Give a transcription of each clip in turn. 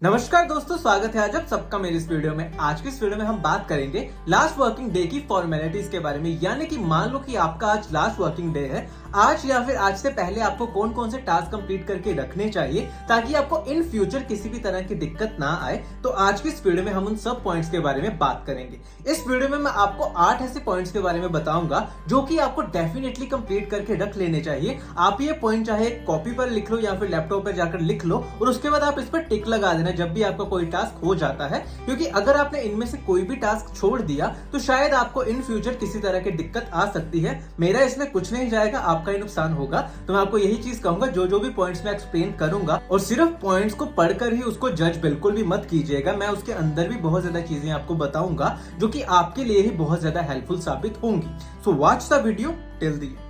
नमस्कार दोस्तों, स्वागत है आज आप सबका मेरी इस वीडियो में। आज की इस वीडियो में हम बात करेंगे लास्ट वर्किंग डे की फॉर्मेलिटीज के बारे में। यानी कि मान लो कि आपका आज लास्ट वर्किंग डे है, आज या फिर आज से पहले आपको कौन कौन से टास्क कंप्लीट करके रखने चाहिए ताकि आपको इन फ्यूचर किसी भी तरह की दिक्कत ना आए। तो आज की इस वीडियो में हम उन सब पॉइंट्स के बारे में बात करेंगे। इस वीडियो में मैं आपको 8 ऐसे पॉइंट्स के बारे में बताऊंगा जो कि आपको डेफिनेटली कंप्लीट करके रख लेने चाहिए। आप ये पॉइंट चाहे कॉपी पर लिख लो या फिर लैपटॉप पर जाकर लिख लो और उसके बाद आप इस पर टिक लगा देना जब भी आपका कोई टास्क हो जाता है, क्योंकि अगर आपने इनमें से कोई भी टास्क छोड़ दिया तो शायद आपको इन फ्यूचर किसी तरह की दिक्कत आ सकती है। मेरा इसमें कुछ नहीं जाएगा, आपका ही नुकसान होगा। तो मैं आपको यही चीज कहूंगा, जो भी पॉइंट्स मैं एक्सप्लेन करूंगा और सिर्फ पॉइंट्स को पढ़कर ही उसको जज बिल्कुल भी मत कीजिएगा। मैं उसके अंदर भी बहुत ज्यादा चीजें आपको बताऊंगा जो कि आपके लिए ही बहुत ज्यादा हेल्पफुल साबित होंगी। So watch the video till the end.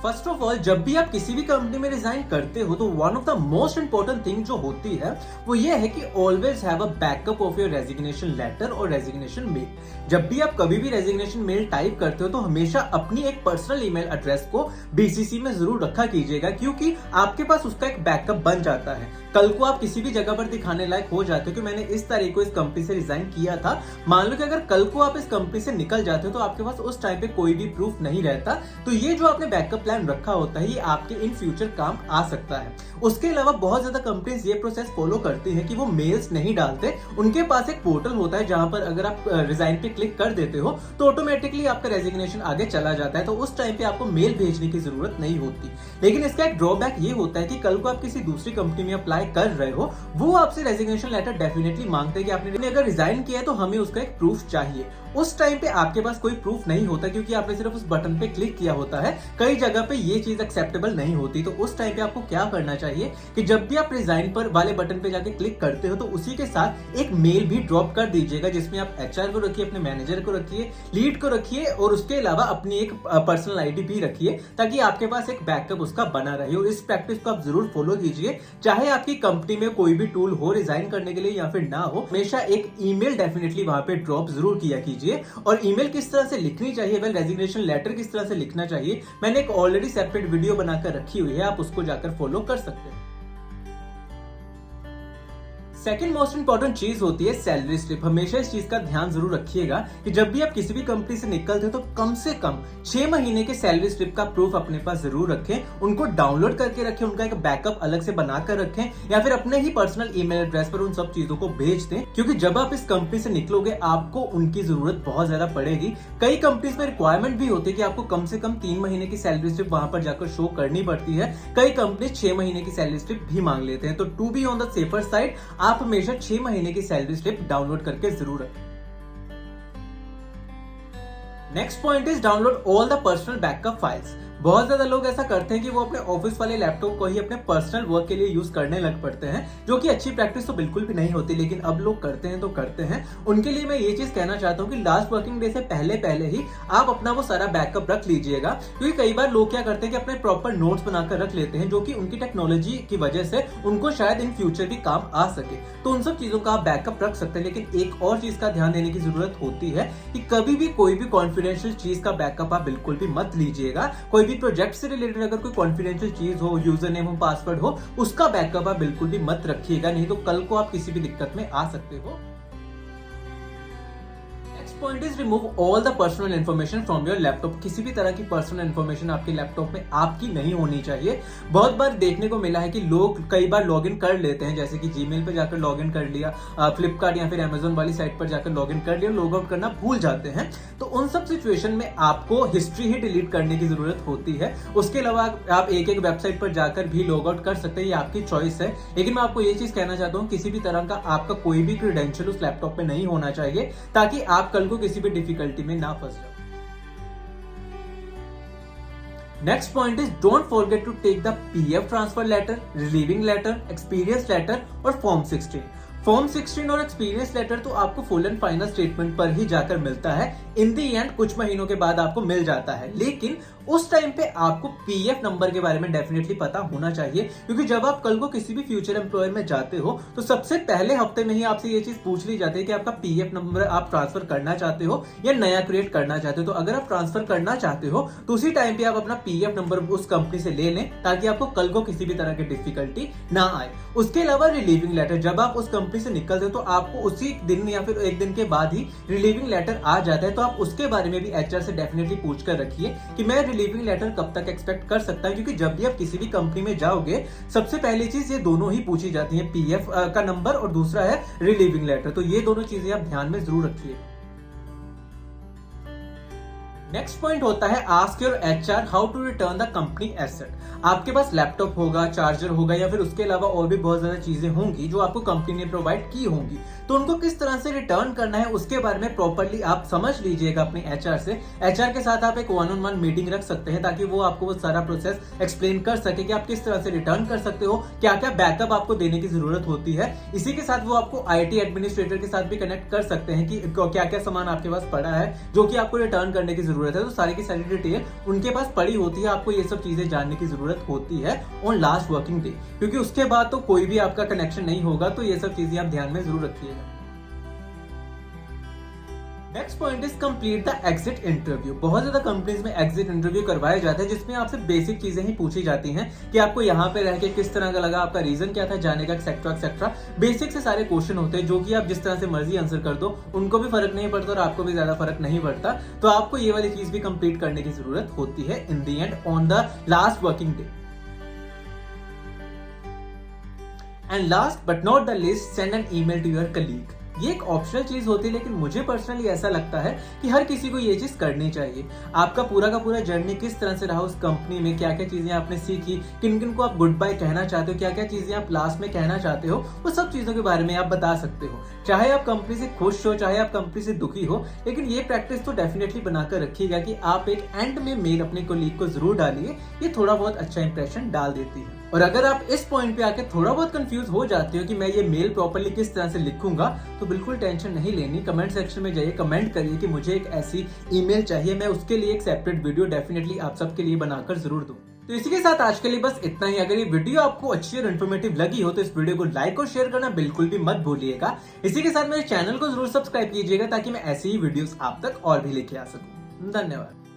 First of all, जब भी आप किसी भी कंपनी में रिजाइन करते हो तो one of the most important thing जो होती है वो ये है कि always have a backup of your resignation letter और रेजिग्नेशन मेल। जब भी आप कभी भी रेजिग्नेशन मेल टाइप करते हो तो हमेशा अपनी एक पर्सनल ईमेल एड्रेस को बीसीसी में जरूर रखा कीजिएगा, क्योंकि आपके पास उसका एक बैकअप बन जाता है। कल को आप किसी भी जगह पर दिखाने लायक हो जाते हो कि मैंने इस तारीख को इस कंपनी से रिजाइन किया था। मान लो कि अगर कल को आप इस कंपनी से निकल जाते हो तो आपके पास उस टाइम पे कोई भी प्रूफ नहीं रहता। तो ये जो आपने बैकअप प्लान रखा होता है ये आपके इन फ्यूचर काम आ सकता है। उसके अलावा बहुत ज्यादा कंपनीज ये प्रोसेस फॉलो करती है कि वो मेल्स नहीं डालते। उनके पास एक पोर्टल होता है जहां पर अगर आप रिजाइन पे क्लिक कर देते हो तो ऑटोमेटिकली आपका रेजिग्नेशन आगे चला जाता है। तो उस टाइम पे आपको मेल भेजने की जरूरत नहीं होती। लेकिन इसका एक ड्रॉबैक ये होता है कि कल को आप किसी दूसरी कंपनी में अप्लाई कर रहे हो, वो आपसे रेजिग्नेशन लेटर डेफिनेटली मांगते हैं कि आपने अगर रिजाइन किया है तो हमें उसका एक प्रूफ चाहिए। उस टाइम पे आपके पास कोई प्रूफ नहीं होता क्योंकि आपने सिर्फ उस बटन पे क्लिक किया होता है। कई जगह पे ये चीज एक्सेप्टेबल नहीं होती। तो उस टाइम पे आपको क्या करना चाहिए कि जब भी आप रिजाइन पर वाले बटन पे जाके क्लिक करते हो तो उसी के साथ एक मेल भी ड्रॉप कर दीजिएगा, जिसमें आप एचआर को रखिए, अपने मैनेजर को रखिए, लीड को रखिए और उसके अलावा अपनी एक पर्सनल आईडी भी रखिए ताकि आपके पास एक बैकअप उसका बना रहे। और इस प्रैक्टिस को आप जरूर फॉलो कीजिए, चाहे आपकी कंपनी में कोई भी टूल हो रिजाइन करने के लिए या फिर ना हो। हमेशा एक ईमेल डेफिनेटली वहां पे ड्रॉप जरूर किया कीजिए। और ईमेल किस तरह से लिखनी चाहिए, वेल रेजिग्नेशन लेटर किस तरह से लिखना चाहिए, मैंने एक ऑलरेडी सेपरेट वीडियो बनाकर रखी हुई है, आप उसको जाकर फॉलो कर सकते हैं। सेकेंड मोस्ट इंपॉर्टेंट चीज होती है सैलरी स्लिप। हमेशा इस चीज का ध्यान जरूर रखिएगा कि जब भी आप किसी भी कंपनी से निकलते हो तो कम से कम 6 महीने के सैलरी स्लिप का प्रूफ अपने पास जरूर रखें। उनको डाउनलोड करके रखें, उनका एक बैकअप अलग से बनाकर रखें या फिर अपने ही पर्सनल ईमेल एड्रेस पर उन सब चीजों को भेज दें, क्योंकि जब आप इस कंपनी से निकलोगे आपको उनकी जरूरत बहुत ज्यादा पड़ेगी। कई कंपनीज में रिक्वायरमेंट भी होती है कि आपको कम से कम 3 महीने की सैलरी स्लिप वहां पर जाकर शो करनी पड़ती है। कई कंपनी 6 महीने की सैलरी स्लिप भी मांग लेते हैं। तो to be on the safer side आप हमेशा 6 महीने की सैलरी स्लिप डाउनलोड करके जरूर रखें। Next point is download all the personal backup files. बहुत ज्यादा लोग ऐसा करते हैं कि वो अपने ऑफिस वाले लैपटॉप को ही अपने पर्सनल वर्क के लिए यूज करने लग पड़ते हैं, जो कि अच्छी प्रैक्टिस तो बिल्कुल भी नहीं होती। लेकिन अब लोग करते हैं तो करते हैं। उनके लिए मैं ये चीज कहना चाहता हूँ कि लास्ट वर्किंग डे से पहले ही आप अपना वो सारा बैकअप रख लीजिएगा, क्योंकि कई बार लोग क्या करते हैं कि अपने प्रॉपर नोट्स बनाकर रख लेते हैं, जो कि उनकी टेक्नोलॉजी की वजह से उनको शायद इन फ्यूचर भी काम आ सके। तो उन सब चीजों का आप बैकअप रख सकते हैं। लेकिन एक और चीज का ध्यान देने की जरूरत होती है कि कभी भी कोई भी कॉन्फिडेंशियल चीज का बैकअप आप बिल्कुल भी मत लीजिएगा। कोई भी प्रोजेक्ट से रिलेटेड अगर कोई कॉन्फिडेंशियल चीज हो, यूजर नेम हो, पासवर्ड हो, उसका बैकअप आप बिल्कुल भी मत रखिएगा, नहीं तो कल को आप किसी भी दिक्कत में आ सकते हो। Point is remove all the personal information from your laptop. किसी भी तरह की पर्सनल इन्फॉर्मेशन आपके लैपटॉप में आपकी नहीं होनी चाहिए। बहुत बार देखने को मिला है कि लोग कई बार लॉगिन कर लेते हैं, जैसे कि जीमेल पे जाकर लॉगिन कर लिया, फ्लिपकार्ट या फिर अमेजोन वाली साइट पर जाकर लॉगिन कर लिया, लॉग आउट करना भूल जाते हैं। तो उन सब सिचुएशन में आपको हिस्ट्री ही डिलीट करने की जरूरत होती है। उसके अलावा आप एक वेबसाइट पर जाकर भी लॉग आउट कर सकते हैं, ये आपकी चॉइस है। लेकिन मैं आपको ये चीज कहना चाहता हूँ, किसी भी तरह का आपका कोई भी क्रेडेंशियल उस लैपटॉप में नहीं होना चाहिए, ताकि आप कल को किसी भी डिफिकल्टी में ना फंस जाओ। Next point is don't forget to take the PF transfer letter, relieving letter, experience letter और फॉर्म 16। फॉर्म 16 और एक्सपीरियंस लेटर तो आपको फुल एंड फाइनल स्टेटमेंट पर ही जाकर मिलता है। इन दी एंड कुछ महीनों के बाद आपको मिल जाता है, लेकिन उस टाइम पे आपको पीएफ नंबर के बारे में डेफिनेटली पता होना चाहिए, क्योंकि जब आप कल को किसी भी फ्यूचर एम्प्लॉयर में जाते हो तो सबसे पहले हफ्ते में ही आपसे ये चीज पूछ ली जाती है कि आपका पीएफ नंबर आप ट्रांसफर करना चाहते हो या नया क्रिएट करना चाहते हो। तो अगर आप ट्रांसफर करना चाहते हो तो उसी टाइम पे आप अपना पीएफ नंबर उस कंपनी से ले लें, ताकि आपको कल को किसी भी तरह की डिफिकल्टी ना आए। उसके अलावा रिलीविंग लेटर, जब आप उस कंपनी से निकलते हो तो आपको उसी दिन या फिर एक दिन के बाद ही रिलीविंग लेटर आ जाता है। तो आप उसके बारे में भी एचआर से डेफिनेटली पूछ कर रखिए कि मैं रिलीविंग लेटर कब तक एक्सपेक्ट कर सकता हूं, क्योंकि जब भी आप किसी भी कंपनी में जाओगे सबसे पहली चीज ये दोनों ही पूछी जाती है, पीएफ का नंबर और दूसरा है रिलीविंग लेटर। तो ये दोनों चीजें आप ध्यान में जरूर रखिए। नेक्स्ट पॉइंट होता है ask your HR how to return the company asset. आपके पास लैपटॉप होगा, चार्जर होगा या फिर उसके अलावा और भी बहुत ज्यादा चीजें होंगी जो आपको कंपनी ने प्रोवाइड की होंगी, तो उनको किस तरह से रिटर्न करना है उसके बारे में प्रॉपर्ली आप समझ लीजिएगा अपने एचआर से। एचआर के साथ आप एक 1-on-1 मीटिंग रख सकते हैं, ताकि वो आपको वो सारा प्रोसेस एक्सप्लेन कर सके कि आप किस तरह से रिटर्न कर सकते हो, क्या क्या बैकअप आपको देने की जरूरत होती है। इसी के साथ वो आपको आईटी एडमिनिस्ट्रेटर के साथ भी कनेक्ट कर सकते हैं कि क्या क्या सामान आपके पास पड़ा है जो कि आपको रिटर्न करने की जरूरत है। तो सारी की सारी डिटेल उनके पास पड़ी होती है, आपको ये सब चीजें जानने की जरूरत होती है ऑन लास्ट वर्किंग डे, क्योंकि उसके बाद तो कोई भी आपका कनेक्शन नहीं होगा। तो ये सब चीजें आप ध्यान में जरूर रखिएगा। Next point is complete the exit interview. बहुत ज्यादा कंपनीज में एग्जिट इंटरव्यू करवाया जाता है, जिसमें आपसे बेसिक चीजें ही पूछी जाती हैं कि आपको यहाँ पे रह के किस तरह का लगा, आपका रीजन क्या था जाने का, एक्सेट्रा एक्सेट्रा। बेसिक से सारे क्वेश्चन होते हैं जो कि आप जिस तरह से मर्जी आंसर कर दो, उनको भी फर्क नहीं पड़ता और आपको भी ज्यादा फर्क नहीं पड़ता। तो आपको ये वाली चीज भी कंप्लीट करने की जरूरत होती है in the end on the last working day. And last but not the list, send an email to your colleague. ये एक ऑप्शनल चीज होती है, लेकिन मुझे पर्सनली ऐसा लगता है कि हर किसी को ये चीज करनी चाहिए। आपका पूरा का पूरा जर्नी किस तरह से रहा उस कंपनी में, क्या क्या चीजें आपने सीखी, किन किन को आप गुड बाय कहना चाहते हो, क्या क्या चीजें आप लास्ट में कहना चाहते हो, वो सब चीजों के बारे में आप बता सकते हो। चाहे आप कंपनी से खुश हो, चाहे आप कंपनी से दुखी हो, लेकिन ये प्रैक्टिस तो डेफिनेटली बनाकर रखिएगा कि आप एक एंड में मेल अपने कोलीग को जरूर डालिए। ये थोड़ा बहुत अच्छा इंप्रेशन डाल देती है। और अगर आप इस पॉइंट पे आके थोड़ा बहुत कंफ्यूज हो जाते हो कि मैं ये मेल प्रॉपर्ली किस तरह से लिखूंगा, तो बिल्कुल टेंशन नहीं लेनी। कमेंट सेक्शन में जाइए, कमेंट करिए कि मुझे एक ऐसी ईमेल चाहिए, मैं उसके लिए एक सेपरेट वीडियो डेफिनेटली आप सबके लिए बनाकर जरूर दूं। तो इसी के साथ आज के लिए बस इतना ही। अगर ये वीडियो आपको अच्छी और इन्फॉर्मेटिव लगी हो तो इस वीडियो को लाइक और शेयर करना बिल्कुल भी मत भूलिएगा। इसी के साथ मेरे चैनल को जरूर सब्सक्राइब कीजिएगा, ताकि मैं ऐसी ही वीडियोस आप तक और भी लेके आ सकूं। धन्यवाद।